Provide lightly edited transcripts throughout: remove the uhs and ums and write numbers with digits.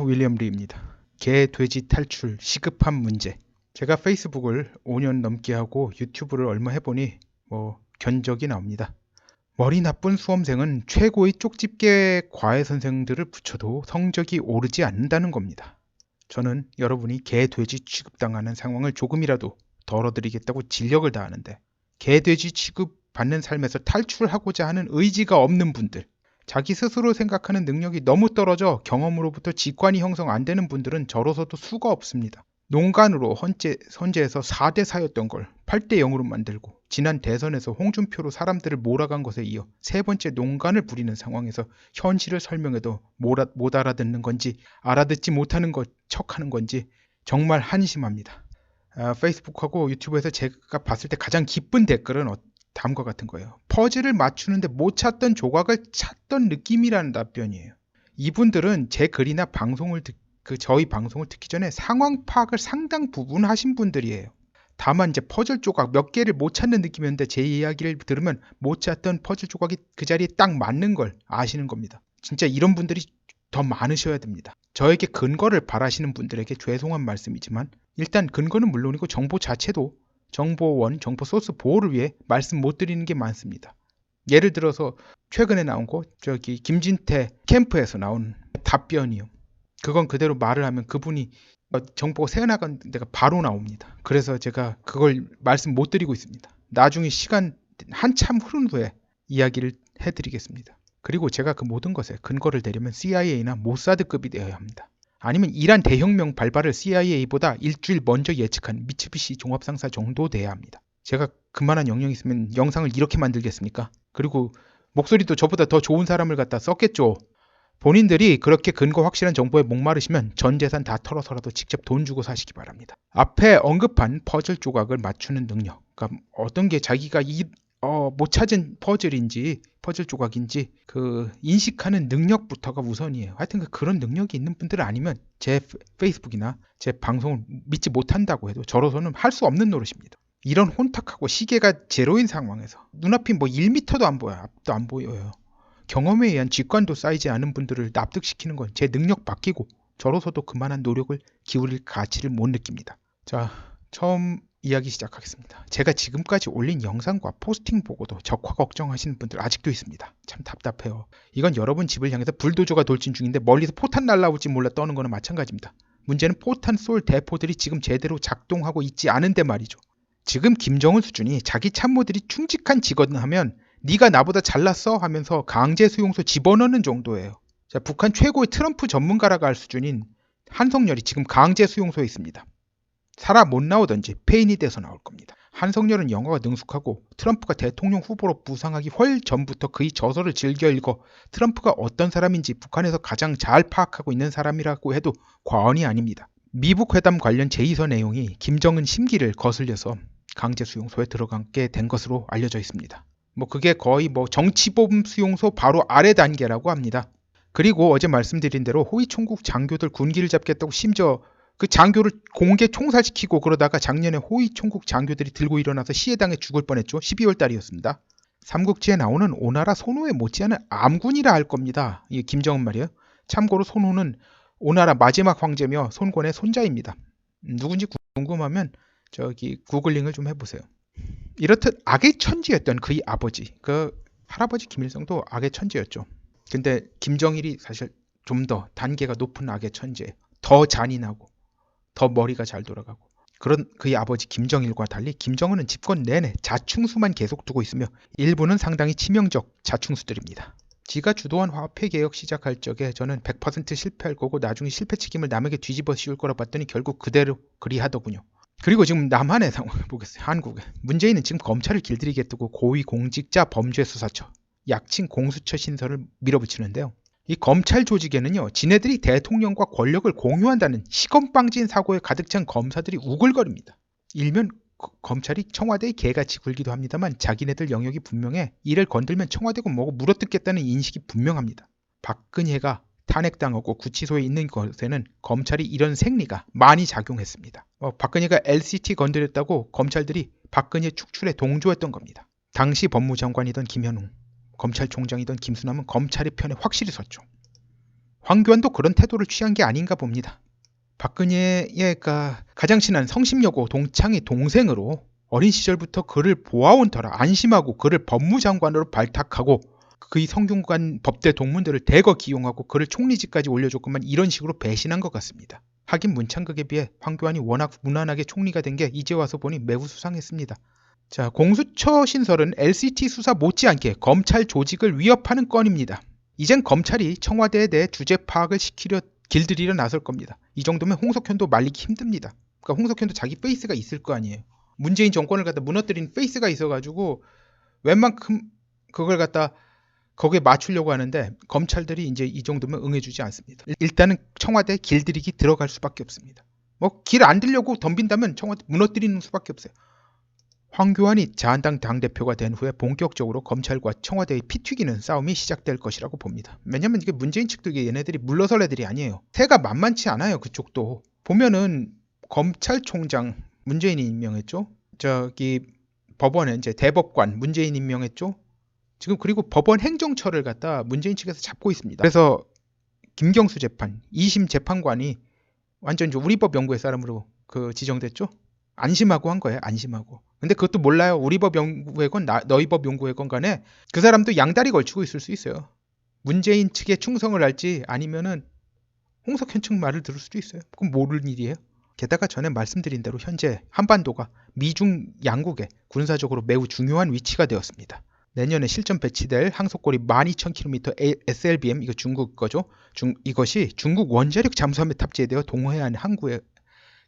윌리엄 리입니다. 개, 돼지 탈출, 시급한 문제. 제가 페이스북을 5년 넘게 하고 유튜브를 얼마 해보니 견적이 나옵니다. 머리 나쁜 수험생은 최고의 쪽집게 과외 선생들을 붙여도 성적이 오르지 않는다는 겁니다. 저는 여러분이 개, 돼지 취급당하는 상황을 조금이라도 덜어드리겠다고 진력을 다하는데, 개, 돼지 취급받는 삶에서 탈출하고자 하는 의지가 없는 분들, 자기 스스로 생각하는 능력이 너무 떨어져 경험으로부터 직관이 형성 안 되는 분들은 저로서도 수가 없습니다. 농간으로 선제해서 4대 4였던 걸 8대 0으로 만들고, 지난 대선에서 홍준표로 사람들을 몰아간 것에 이어 세 번째 농간을 부리는 상황에서 현실을 설명해도 못 알아듣는 건지 알아듣지 못하는 척하는 건지 정말 한심합니다. 페이스북하고 유튜브에서 제가 봤을 때 가장 기쁜 댓글은 다음과 같은 거예요. 퍼즐을 맞추는데 못 찾던 조각을 찾던 느낌이라는 답변이에요. 이분들은 제 글이나 저희 방송을 듣기 전에 상황 파악을 상당 부분 하신 분들이에요. 다만 이제 퍼즐 조각 몇 개를 못 찾는 느낌이었는데 제 이야기를 들으면 못 찾던 퍼즐 조각이 그 자리에 딱 맞는 걸 아시는 겁니다. 진짜 이런 분들이 더 많으셔야 됩니다. 저에게 근거를 바라시는 분들에게 죄송한 말씀이지만, 일단 근거는 물론이고 정보 자체도 정보 소스 보호를 위해 말씀 못 드리는 게 많습니다. 예를 들어서 최근에 나온 거 김진태 캠프에서 나온 답변이요. 그건 그대로 말을 하면 그분이 정보가 새어나간 데가 바로 나옵니다. 그래서 제가 그걸 말씀 못 드리고 있습니다. 나중에 시간 한참 흐른 후에 이야기를 해드리겠습니다. 그리고 제가 그 모든 것에 근거를 대려면 CIA나 모사드급이 되어야 합니다. 아니면 이란 대혁명 발발을 CIA보다 일주일 먼저 예측한 미츠비시 종합상사 정도 돼야 합니다. 제가 그만한 역량이 있으면 영상을 이렇게 만들겠습니까? 그리고 목소리도 저보다 더 좋은 사람을 갖다 썼겠죠. 본인들이 그렇게 근거 확실한 정보에 목마르시면 전 재산 다 털어서라도 직접 돈 주고 사시기 바랍니다. 앞에 언급한 퍼즐 조각을 맞추는 능력, 그러니까 어떤 게 자기가 못 찾은 퍼즐 조각인지 인식하는 능력부터가 우선이에요. 하여튼 그런 능력이 있는 분들 아니면 제 페이스북이나 제 방송을 믿지 못한다고 해도 저로서는 할 수 없는 노릇입니다. 이런 혼탁하고 시계가 제로인 상황에서 눈앞이 1m도 안 보여요. 앞도 안 보여요. 경험에 의한 직관도 쌓이지 않은 분들을 납득시키는 건 제 능력 밖이고, 저로서도 그만한 노력을 기울일 가치를 못 느낍니다. 자, 처음 이야기 시작하겠습니다. 제가 지금까지 올린 영상과 포스팅 보고도 적화 걱정하시는 분들 아직도 있습니다. 참 답답해요. 이건 여러분 집을 향해서 불도저가 돌진 중인데 멀리서 포탄 날라올지 몰라 떠는 거나 마찬가지입니다. 문제는 포탄 쏠 대포들이 지금 제대로 작동하고 있지 않은데 말이죠. 지금 김정은 수준이 자기 참모들이 충직한 직원하면 네가 나보다 잘났어 하면서 강제 수용소 집어넣는 정도예요. 자, 북한 최고의 트럼프 전문가라고 할 수준인 한성열이 지금 강제 수용소에 있습니다. 살아 못 나오던지 폐인이 돼서 나올 겁니다. 한성열은 영어가 능숙하고 트럼프가 대통령 후보로 부상하기 훨 전부터 그의 저서를 즐겨 읽어 트럼프가 어떤 사람인지 북한에서 가장 잘 파악하고 있는 사람이라고 해도 과언이 아닙니다. 미북 회담 관련 제의서 내용이 김정은 심기를 거슬려서 강제 수용소에 들어가게 된 것으로 알려져 있습니다. 그게 거의 정치범 수용소 바로 아래 단계라고 합니다. 그리고 어제 말씀드린 대로 호위 총국 장교들 군기를 잡겠다고 심지어 그 장교를 공개 총살시키고 그러다가 작년에 호위 총국 장교들이 들고 일어나서 시해당해 죽을 뻔했죠. 12월 달이었습니다. 삼국지에 나오는 오나라 손호에 못지않은 암군이라 할 겁니다. 이 김정은 말이에요. 참고로 손호는 오나라 마지막 황제며 손권의 손자입니다. 누군지 궁금하면 구글링을 좀 해보세요. 이렇듯 악의 천지였던 그의 아버지, 할아버지 김일성도 악의 천지였죠. 근데 김정일이 사실 좀 더 단계가 높은 악의 천지예요. 더 잔인하고 더 머리가 잘 돌아가고. 그런 그의 아버지 김정일과 달리 김정은은 집권 내내 자충수만 계속 두고 있으며 일부는 상당히 치명적 자충수들입니다. 지가 주도한 화폐 개혁 시작할 적에 저는 100% 실패할 거고 나중에 실패 책임을 남에게 뒤집어 씌울 거라 봤더니 결국 그대로 그리하더군요. 그리고 지금 남한의 상황을 보겠어요. 한국에. 문재인은 지금 검찰을 길들이겠다고 고위공직자 범죄수사처, 약칭 공수처 신설을 밀어붙이는데요. 이 검찰 조직에는요, 지네들이 대통령과 권력을 공유한다는 시건방진 사고에 가득 찬 검사들이 우글거립니다. 일면 검찰이 청와대의 개같이 굴기도 합니다만 자기네들 영역이 분명해 이를 건들면 청와대고 뭐고 물어뜯겠다는 인식이 분명합니다. 박근혜가 탄핵당하고 구치소에 있는 것에는 검찰이 이런 생리가 많이 작용했습니다. 박근혜가 LCT 건드렸다고 검찰들이 박근혜 축출에 동조했던 겁니다. 당시 법무장관이던 김현웅, 검찰총장이던 김수남은 검찰의 편에 확실히 섰죠. 황교안도 그런 태도를 취한 게 아닌가 봅니다. 박근혜가 가장 친한 성심여고 동창의 동생으로 어린 시절부터 그를 보아온 터라 안심하고 그를 법무장관으로 발탁하고 그의 성균관 법대 동문들을 대거 기용하고 그를 총리직까지 올려줬건만 이런 식으로 배신한 것 같습니다. 하긴 문창극에 비해 황교안이 워낙 무난하게 총리가 된 게 이제 와서 보니 매우 수상했습니다. 자, 공수처 신설은 LCT 수사 못지않게 검찰 조직을 위협하는 건입니다. 이젠 검찰이 청와대에 대해 주제 파악을 시키려 길들이려 나설 겁니다. 이 정도면 홍석현도 말리기 힘듭니다. 그러니까 홍석현도 자기 페이스가 있을 거 아니에요. 문재인 정권을 갖다 무너뜨린 페이스가 있어가지고 웬만큼 그걸 갖다 거기에 맞추려고 하는데 검찰들이 이제 이 정도면 응해주지 않습니다. 일단은 청와대 길들이기 들어갈 수밖에 없습니다. 뭐 길 안 들려고 덤빈다면 청와대 무너뜨리는 수밖에 없어요. 황교안이 자한당 당대표가 된 후에 본격적으로 검찰과 청와대의 피 튀기는 싸움이 시작될 것이라고 봅니다. 왜냐면 이게 문재인 측도 얘네들이 물러설 애들이 아니에요. 새가 만만치 않아요. 그쪽도. 보면은 검찰총장 문재인이 임명했죠. 저기 법원에 이제 대법관 문재인 임명했죠. 지금 그리고 법원 행정처를 갖다 문재인 측에서 잡고 있습니다. 그래서 김경수 재판 2심 재판관이 완전 우리 법 연구회 사람으로 지정됐죠. 안심하고 한 거예요. 안심하고. 근데 그것도 몰라요. 우리 법 연구회건 너희 법 연구회건 간에 그 사람도 양다리 걸치고 있을 수 있어요. 문재인 측에 충성을 할지 아니면은 홍석현 측 말을 들을 수도 있어요. 그건 모르는 일이에요. 게다가 전에 말씀드린 대로 현재 한반도가 미중 양국의 군사적으로 매우 중요한 위치가 되었습니다. 내년에 실전 배치될 항속거리 12,000km SLBM 이거 중국 거죠. 이것이 중국 원자력 잠수함에 탑재되어 동해안 항구에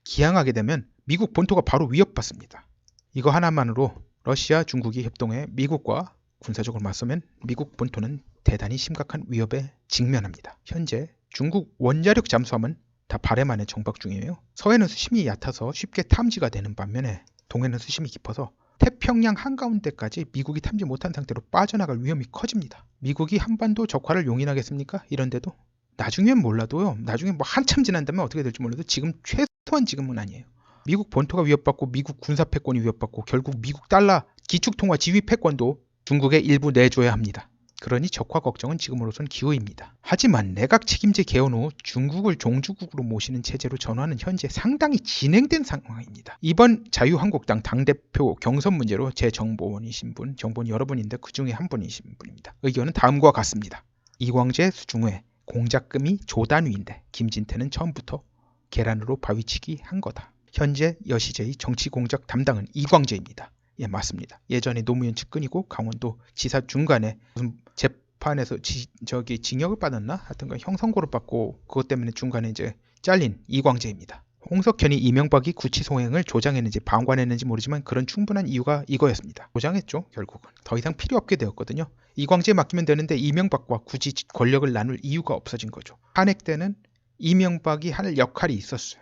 기항하게 되면 미국 본토가 바로 위협받습니다. 이거 하나만으로 러시아, 중국이 협동해 미국과 군사적으로 맞서면 미국 본토는 대단히 심각한 위협에 직면합니다. 현재 중국 원자력 잠수함은 다 발해 안에 정박 중이에요. 서해는 수심이 얕아서 쉽게 탐지가 되는 반면에 동해는 수심이 깊어서 태평양 한가운데까지 미국이 탐지 못한 상태로 빠져나갈 위험이 커집니다. 미국이 한반도 적화를 용인하겠습니까? 이런데도 나중엔 몰라도요. 나중에 뭐 한참 지난다면 어떻게 될지 몰라도 지금 최소한 지금은 아니에요. 미국 본토가 위협받고 미국 군사 패권이 위협받고 결국 미국 달러 기축통화 지휘 패권도 중국에 일부 내줘야 합니다. 그러니 적화 걱정은 지금으로선 기우입니다. 하지만 내각 책임제 개헌 후 중국을 종주국으로 모시는 체제로 전환은 현재 상당히 진행된 상황입니다. 이번 자유한국당 당대표 경선 문제로 제 정보원이신 분, 정보원 여러분인데 그 중에 한 분이신 분입니다. 의견은 다음과 같습니다. 이광재, 수중회, 공작금이 조단위인데 김진태는 처음부터 계란으로 바위치기 한 거다. 현재 여시제의 정치공작 담당은 이광재입니다. 예, 맞습니다. 예전에 노무현 측근이고 강원도 지사 중간에 무슨 재판에서 징역을 받았나? 하여튼간 형선고를 받고 그것 때문에 중간에 이제 잘린 이광재입니다. 홍석현이 이명박이 구치소행을 조장했는지 방관했는지 모르지만 그런 충분한 이유가 이거였습니다. 조장했죠. 결국은. 더 이상 필요 없게 되었거든요. 이광재에 맡기면 되는데 이명박과 굳이 권력을 나눌 이유가 없어진 거죠. 탄핵 때는 이명박이 할 역할이 있었어요.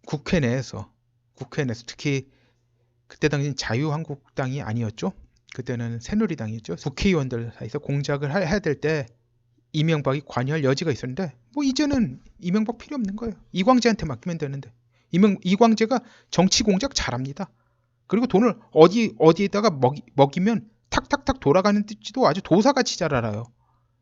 국회 내에서 특히 그때 당시엔 자유한국당이 아니었죠. 그때는 새누리당이었죠. 국회의원들 사이에서 공작을 해야 될 때 이명박이 관여할 여지가 있었는데 뭐 이제는 이명박 필요 없는 거예요. 이광재한테 맡기면 되는데 이광재가 정치 공작 잘합니다. 그리고 돈을 어디에다가 먹이면 탁탁탁 돌아가는 지도 아주 도사같이 잘 알아요.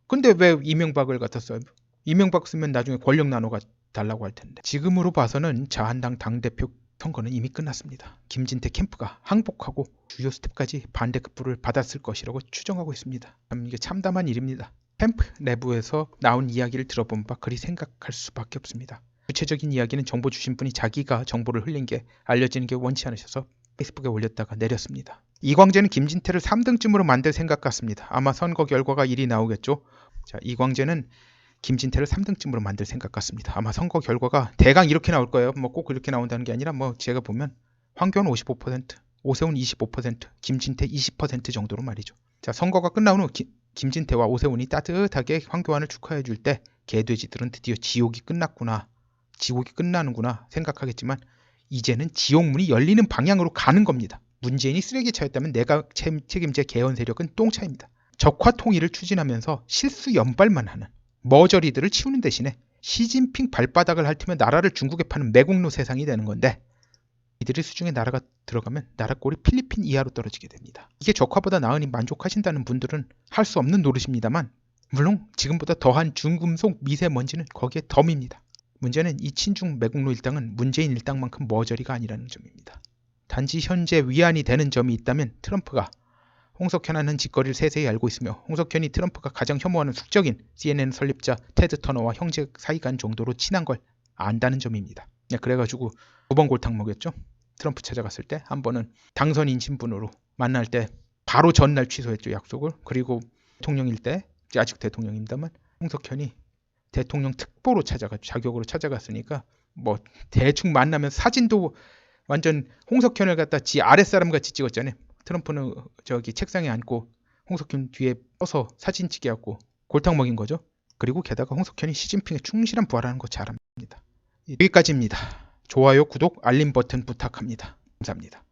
근데 왜 이명박을 갖다 써요? 이명박 쓰면 나중에 권력 나눠가 달라고 할 텐데. 지금으로 봐서는 자한당 당대표 선거는 이미 끝났습니다. 김진태 캠프가 항복하고 주요 스텝까지 반대급부를 받았을 것이라고 추정하고 있습니다. 이게 참담한 일입니다. 캠프 내부에서 나온 이야기를 들어본 바 그리 생각할 수밖에 없습니다. 구체적인 이야기는 정보 주신 분이 자기가 정보를 흘린 게 알려지는 게 원치 않으셔서 페이스북에 올렸다가 내렸습니다. 이광재는 김진태를 3등쯤으로 만들 생각 같습니다. 아마 선거 결과가 일이 나오겠죠. 자, 이광재는 김진태를 3등쯤으로 만들 생각 같습니다. 아마 선거 결과가 대강 이렇게 나올 거예요. 뭐 꼭 이렇게 나온다는 게 아니라 뭐 제가 보면 황교안 55%, 오세훈 25%, 김진태 20% 정도로 말이죠. 자, 선거가 끝나온 후 김진태와 오세훈이 따뜻하게 황교안을 축하해 줄 때 개돼지들은 드디어 지옥이 끝났구나, 지옥이 끝나는구나 생각하겠지만 이제는 지옥문이 열리는 방향으로 가는 겁니다. 문재인이 쓰레기차였다면 내각 책임제 개헌 세력은 똥차입니다. 적화 통일을 추진하면서 실수 연발만 하는 머저리들을 치우는 대신에 시진핑 발바닥을 핥으며 나라를 중국에 파는 매국노 세상이 되는 건데 이들의 수중에 나라가 들어가면 나라 꼴이 필리핀 이하로 떨어지게 됩니다. 이게 적화보다 나으니 만족하신다는 분들은 할 수 없는 노릇입니다만 물론 지금보다 더한 중금속 미세먼지는 거기에 덤입니다. 문제는 이 친중 매국노 일당은 문재인 일당만큼 머저리가 아니라는 점입니다. 단지 현재 위안이 되는 점이 있다면 트럼프가 홍석현하는 짓거리를 세세히 알고 있으며 홍석현이 트럼프가 가장 혐오하는 숙적인 CNN 설립자 테드 터너와 형제 사이간 정도로 친한 걸 안다는 점입니다. 그래가지고 2번 골탕 먹였죠. 트럼프 찾아갔을 때 한 번은 당선인 신분으로 만날 때 바로 전날 취소했죠, 약속을. 그리고 대통령일 때 아직 대통령입니다만 홍석현이 대통령 특보로 자격으로 찾아갔으니까 뭐 대충 만나면 사진도 완전 홍석현을 갖다 지 아랫사람 같이 찍었잖아요. 트럼프는 저기 책상에 앉고 홍석현 뒤에 서서 사진 찍게 하고 골탕 먹인 거죠. 그리고 게다가 홍석현이 시진핑에 충실한 부하라는 거 잘 압니다. 여기까지입니다. 좋아요, 구독, 알림 버튼 부탁합니다. 감사합니다.